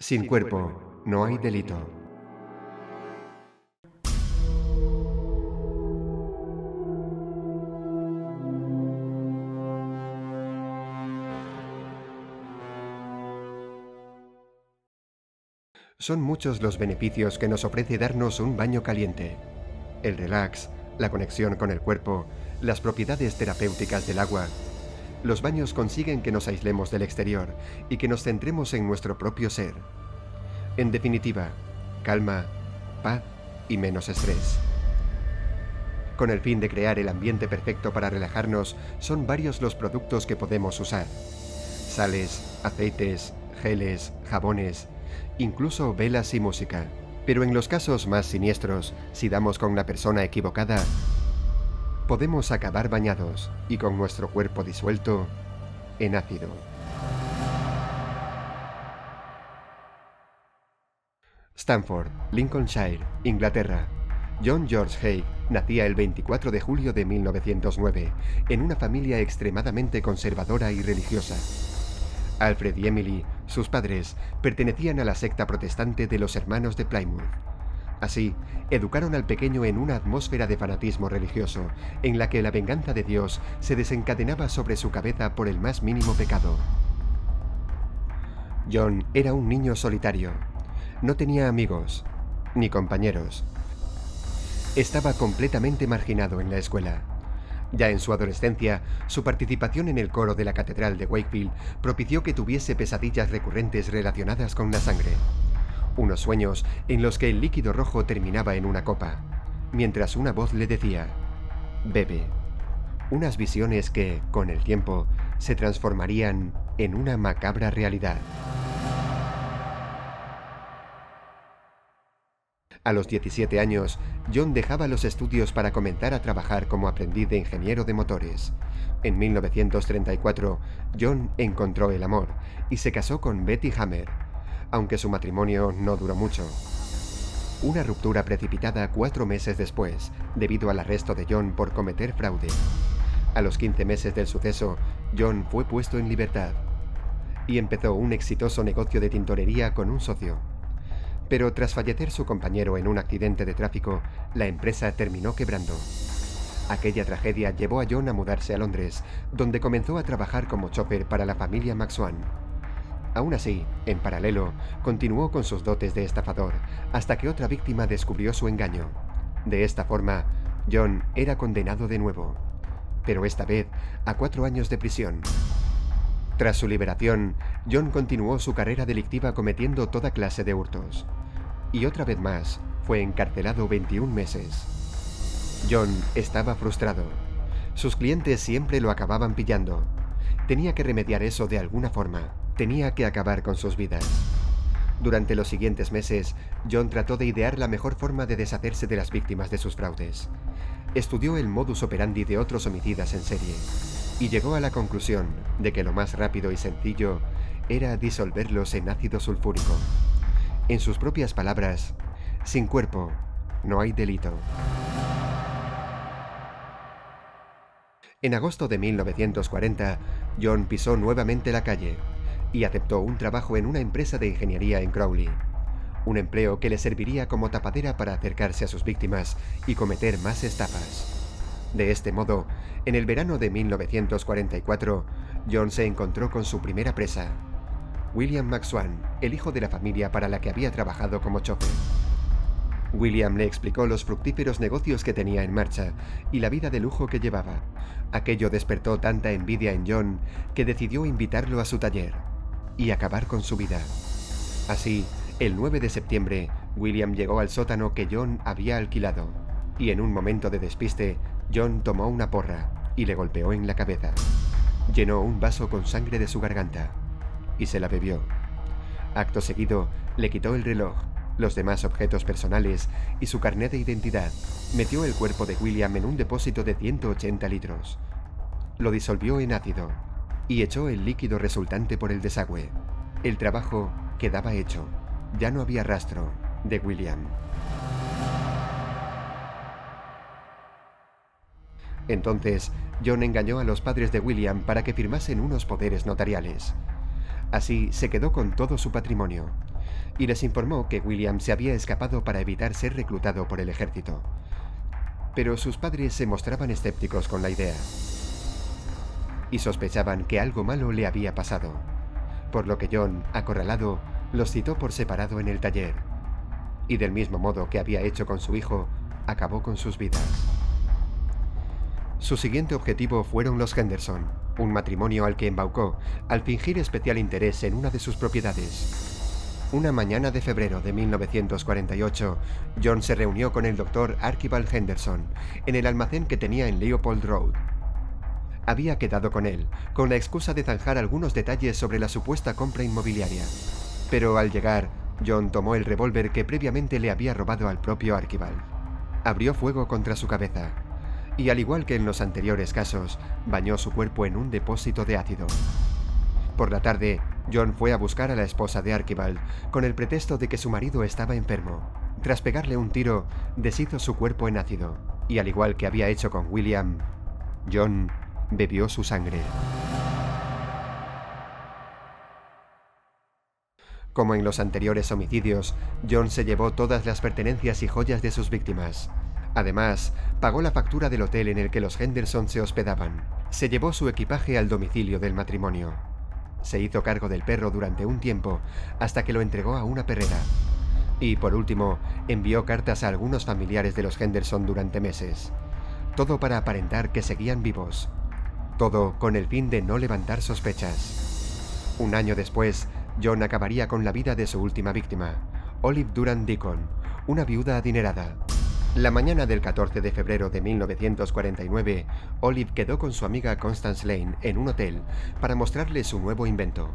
Sin cuerpo, no hay delito. Son muchos los beneficios que nos ofrece darnos un baño caliente. El relax, la conexión con el cuerpo, las propiedades terapéuticas del agua. Los baños consiguen que nos aislemos del exterior y que nos centremos en nuestro propio ser. En definitiva, calma, paz y menos estrés. Con el fin de crear el ambiente perfecto para relajarnos, son varios los productos que podemos usar. Sales, aceites, geles, jabones, incluso velas y música. Pero en los casos más siniestros, si damos con la persona equivocada, podemos acabar bañados y con nuestro cuerpo disuelto en ácido. Stamford, Lincolnshire, Inglaterra. John George Haigh nacía el 24 de julio de 1909 en una familia extremadamente conservadora y religiosa. Alfred y Emily, sus padres, pertenecían a la secta protestante de los Hermanos de Plymouth. Así, educaron al pequeño en una atmósfera de fanatismo religioso, en la que la venganza de Dios se desencadenaba sobre su cabeza por el más mínimo pecado. John era un niño solitario. No tenía amigos, ni compañeros. Estaba completamente marginado en la escuela. Ya en su adolescencia, su participación en el coro de la Catedral de Wakefield propició que tuviese pesadillas recurrentes relacionadas con la sangre. Unos sueños en los que el líquido rojo terminaba en una copa, mientras una voz le decía, «Bebe». Unas visiones que, con el tiempo, se transformarían en una macabra realidad. A los 17 años, John dejaba los estudios para comenzar a trabajar como aprendiz de ingeniero de motores. En 1934, John encontró el amor y se casó con Betty Hammer, aunque su matrimonio no duró mucho. Una ruptura precipitada 4 meses después, debido al arresto de John por cometer fraude. A los 15 meses del suceso, John fue puesto en libertad y empezó un exitoso negocio de tintorería con un socio. Pero tras fallecer su compañero en un accidente de tráfico, la empresa terminó quebrando. Aquella tragedia llevó a John a mudarse a Londres, donde comenzó a trabajar como chofer para la familia McSwan. Aún así, en paralelo, continuó con sus dotes de estafador, hasta que otra víctima descubrió su engaño. De esta forma, John era condenado de nuevo, pero esta vez a 4 años de prisión. Tras su liberación, John continuó su carrera delictiva cometiendo toda clase de hurtos. Y otra vez más, fue encarcelado 21 meses. John estaba frustrado. Sus clientes siempre lo acababan pillando. Tenía que remediar eso de alguna forma. Tenía que acabar con sus vidas. Durante los siguientes meses, John trató de idear la mejor forma de deshacerse de las víctimas de sus fraudes. Estudió el modus operandi de otros homicidas en serie y llegó a la conclusión de que lo más rápido y sencillo era disolverlos en ácido sulfúrico. En sus propias palabras, sin cuerpo, no hay delito. En agosto de 1940, John pisó nuevamente la calle y aceptó un trabajo en una empresa de ingeniería en Crowley. Un empleo que le serviría como tapadera para acercarse a sus víctimas y cometer más estafas. De este modo, en el verano de 1944, John se encontró con su primera presa, William McSwan, el hijo de la familia para la que había trabajado como chofer. William le explicó los fructíferos negocios que tenía en marcha y la vida de lujo que llevaba. Aquello despertó tanta envidia en John que decidió invitarlo a su taller y acabar con su vida. Así, el 9 de septiembre, William llegó al sótano que John había alquilado y en un momento de despiste, John tomó una porra y le golpeó en la cabeza. Llenó un vaso con sangre de su garganta y se la bebió. Acto seguido, le quitó el reloj, los demás objetos personales y su carnet de identidad. Metió el cuerpo de William en un depósito de 180 litros. Lo disolvió en ácido y echó el líquido resultante por el desagüe. El trabajo quedaba hecho. Ya no había rastro de William. Entonces, John engañó a los padres de William para que firmasen unos poderes notariales. Así se quedó con todo su patrimonio. y les informó que William se había escapado para evitar ser reclutado por el ejército. Pero sus padres se mostraban escépticos con la idea y sospechaban que algo malo le había pasado, por lo que John, acorralado, los citó por separado en el taller, y del mismo modo que había hecho con su hijo, acabó con sus vidas. Su siguiente objetivo fueron los Henderson, un matrimonio al que embaucó al fingir especial interés en una de sus propiedades. Una mañana de febrero de 1948, John se reunió con el Dr. Archibald Henderson en el almacén que tenía en Leopold Road. Había quedado con él, con la excusa de zanjar algunos detalles sobre la supuesta compra inmobiliaria. Pero al llegar, John tomó el revólver que previamente le había robado al propio Archibald. Abrió fuego contra su cabeza, y al igual que en los anteriores casos, bañó su cuerpo en un depósito de ácido. Por la tarde, John fue a buscar a la esposa de Archibald con el pretexto de que su marido estaba enfermo. Tras pegarle un tiro, deshizo su cuerpo en ácido, y al igual que había hecho con William, John bebió su sangre. Como en los anteriores homicidios, John se llevó todas las pertenencias y joyas de sus víctimas. Además, pagó la factura del hotel en el que los Henderson se hospedaban. Se llevó su equipaje al domicilio del matrimonio. Se hizo cargo del perro durante un tiempo, hasta que lo entregó a una perrera. Y, por último, envió cartas a algunos familiares de los Henderson durante meses. Todo para aparentar que seguían vivos. Todo con el fin de no levantar sospechas. Un año después, John acabaría con la vida de su última víctima, Olive Durand Deacon, una viuda adinerada. La mañana del 14 de febrero de 1949, Olive quedó con su amiga Constance Lane en un hotel para mostrarle su nuevo invento,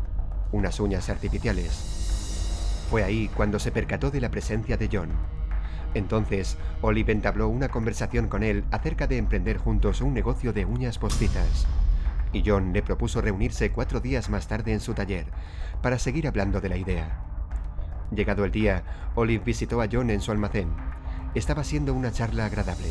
unas uñas artificiales. Fue ahí cuando se percató de la presencia de John. Entonces, Olive entabló una conversación con él acerca de emprender juntos un negocio de uñas postizas, y John le propuso reunirse 4 días más tarde en su taller para seguir hablando de la idea. Llegado el día, Olive visitó a John en su almacén. Estaba siendo una charla agradable.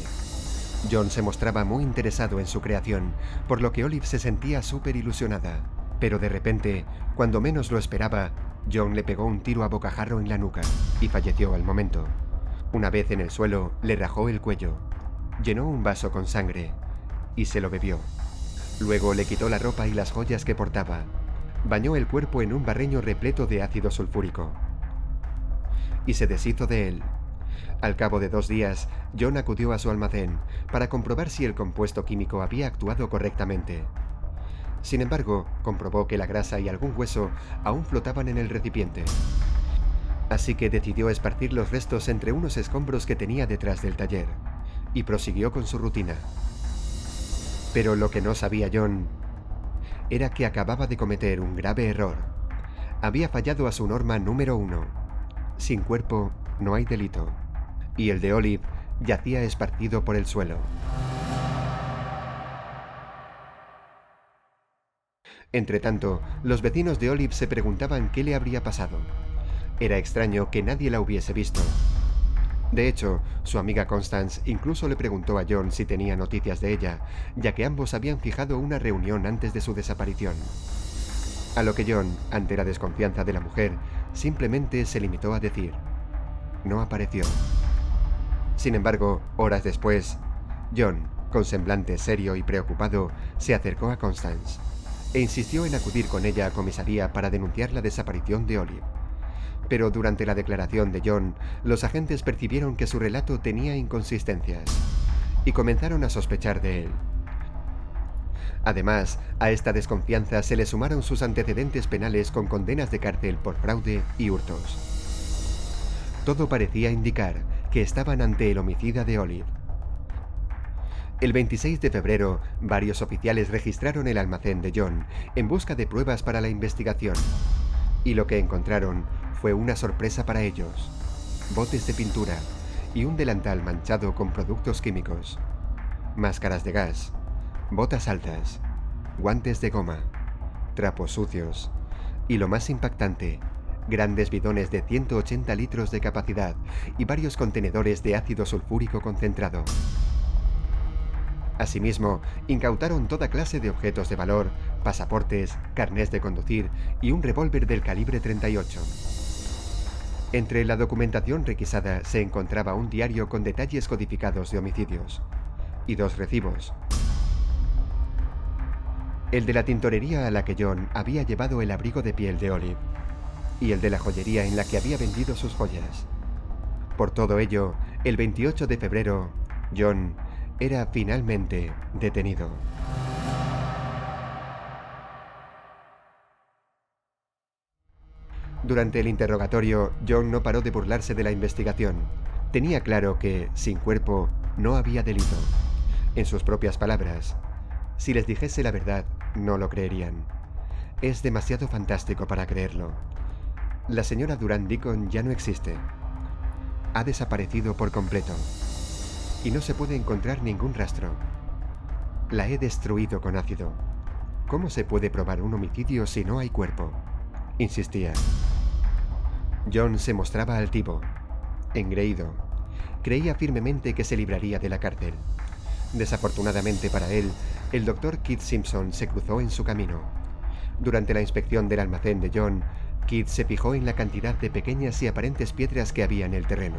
John se mostraba muy interesado en su creación, por lo que Olive se sentía súper ilusionada. Pero de repente, cuando menos lo esperaba, John le pegó un tiro a bocajarro en la nuca y falleció al momento. Una vez en el suelo, le rajó el cuello, llenó un vaso con sangre y se lo bebió. Luego le quitó la ropa y las joyas que portaba. Bañó el cuerpo en un barreño repleto de ácido sulfúrico y se deshizo de él. Al cabo de 2 días, John acudió a su almacén para comprobar si el compuesto químico había actuado correctamente. Sin embargo, comprobó que la grasa y algún hueso aún flotaban en el recipiente. Así que decidió esparcir los restos entre unos escombros que tenía detrás del taller, y prosiguió con su rutina. Pero lo que no sabía John era que acababa de cometer un grave error. Había fallado a su norma número 1. Sin cuerpo no hay delito. Y el de Olive yacía esparcido por el suelo. Entretanto, los vecinos de Olive se preguntaban qué le habría pasado. Era extraño que nadie la hubiese visto. De hecho, su amiga Constance incluso le preguntó a John si tenía noticias de ella, ya que ambos habían fijado una reunión antes de su desaparición. A lo que John, ante la desconfianza de la mujer, simplemente se limitó a decir: no apareció. Sin embargo, horas después, John, con semblante serio y preocupado, se acercó a Constance e insistió en acudir con ella a comisaría para denunciar la desaparición de Olive. Pero durante la declaración de John, los agentes percibieron que su relato tenía inconsistencias y comenzaron a sospechar de él. Además, a esta desconfianza se le sumaron sus antecedentes penales con condenas de cárcel por fraude y hurtos. Todo parecía indicar que estaban ante el homicida de Olive. El 26 de febrero, varios oficiales registraron el almacén de John en busca de pruebas para la investigación, y lo que encontraron fue una sorpresa para ellos: botes de pintura y un delantal manchado con productos químicos, máscaras de gas, botas altas, guantes de goma, trapos sucios y, lo más impactante, grandes bidones de 180 litros de capacidad y varios contenedores de ácido sulfúrico concentrado. Asimismo, incautaron toda clase de objetos de valor, pasaportes, carnés de conducir y un revólver del calibre 38. Entre la documentación requisada se encontraba un diario con detalles codificados de homicidios y 2 recibos. El de la tintorería a la que John había llevado el abrigo de piel de Olive y el de la joyería en la que había vendido sus joyas. Por todo ello, el 28 de febrero, John era finalmente detenido. Durante el interrogatorio, John no paró de burlarse de la investigación. Tenía claro que, sin cuerpo, no había delito. En sus propias palabras, si les dijese la verdad, no lo creerían. Es demasiado fantástico para creerlo. La señora Durand Deacon ya no existe. Ha desaparecido por completo. Y no se puede encontrar ningún rastro. La he destruido con ácido. ¿Cómo se puede probar un homicidio si no hay cuerpo?, insistía. John se mostraba altivo, engreído. Creía firmemente que se libraría de la cárcel. Desafortunadamente para él, el doctor Keith Simpson se cruzó en su camino. Durante la inspección del almacén de John, Keith se fijó en la cantidad de pequeñas y aparentes piedras que había en el terreno.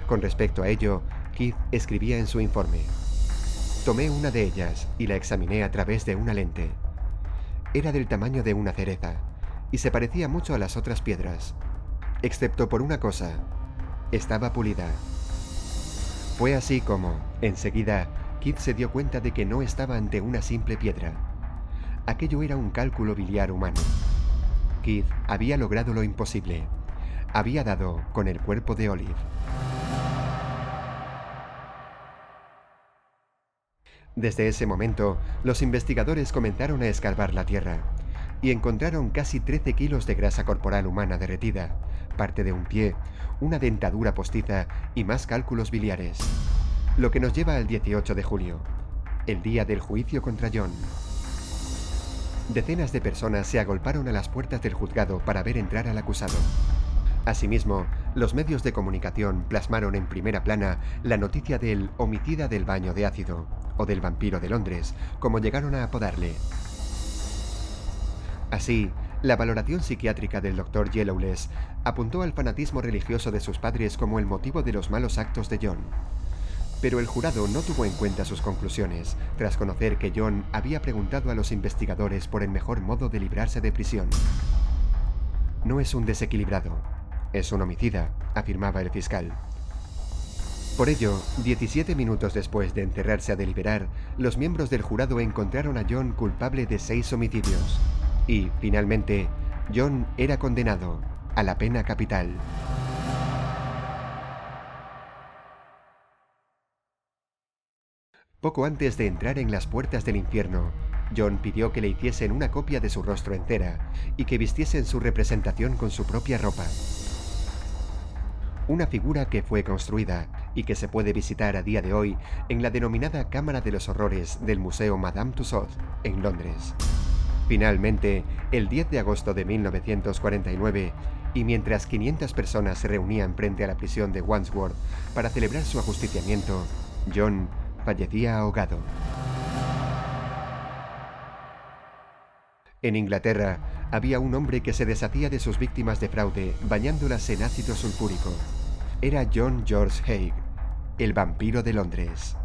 Con respecto a ello, Keith escribía en su informe: tomé una de ellas y la examiné a través de una lente. Era del tamaño de una cereza y se parecía mucho a las otras piedras, excepto por una cosa: estaba pulida. Fue así como, enseguida, Keith se dio cuenta de que no estaba ante una simple piedra. Aquello era un cálculo biliar humano. Keith había logrado lo imposible. Había dado con el cuerpo de Olive. Desde ese momento, los investigadores comenzaron a escarbar la tierra y encontraron casi 13 kilos de grasa corporal humana derretida, parte de un pie, una dentadura postiza y más cálculos biliares. Lo que nos lleva al 18 de julio, el día del juicio contra John. Decenas de personas se agolparon a las puertas del juzgado para ver entrar al acusado. Asimismo, los medios de comunicación plasmaron en primera plana la noticia del homicida del baño de ácido, o del vampiro de Londres, como llegaron a apodarle. Así, la valoración psiquiátrica del Dr. Yellowless apuntó al fanatismo religioso de sus padres como el motivo de los malos actos de John. Pero el jurado no tuvo en cuenta sus conclusiones, tras conocer que John había preguntado a los investigadores por el mejor modo de librarse de prisión. No es un desequilibrado, es un homicida, afirmaba el fiscal. Por ello, 17 minutos después de encerrarse a deliberar, los miembros del jurado encontraron a John culpable de 6 homicidios. Y, finalmente, John era condenado a la pena capital. Poco antes de entrar en las puertas del infierno, John pidió que le hiciesen una copia de su rostro en cera y que vistiesen su representación con su propia ropa. Una figura que fue construida y que se puede visitar a día de hoy en la denominada Cámara de los Horrores del Museo Madame Tussauds, en Londres. Finalmente, el 10 de agosto de 1949, y mientras 500 personas se reunían frente a la prisión de Wandsworth para celebrar su ajusticiamiento, John fallecía ahogado. En Inglaterra, había un hombre que se deshacía de sus víctimas de fraude bañándolas en ácido sulfúrico. Era John George Haigh, el vampiro de Londres.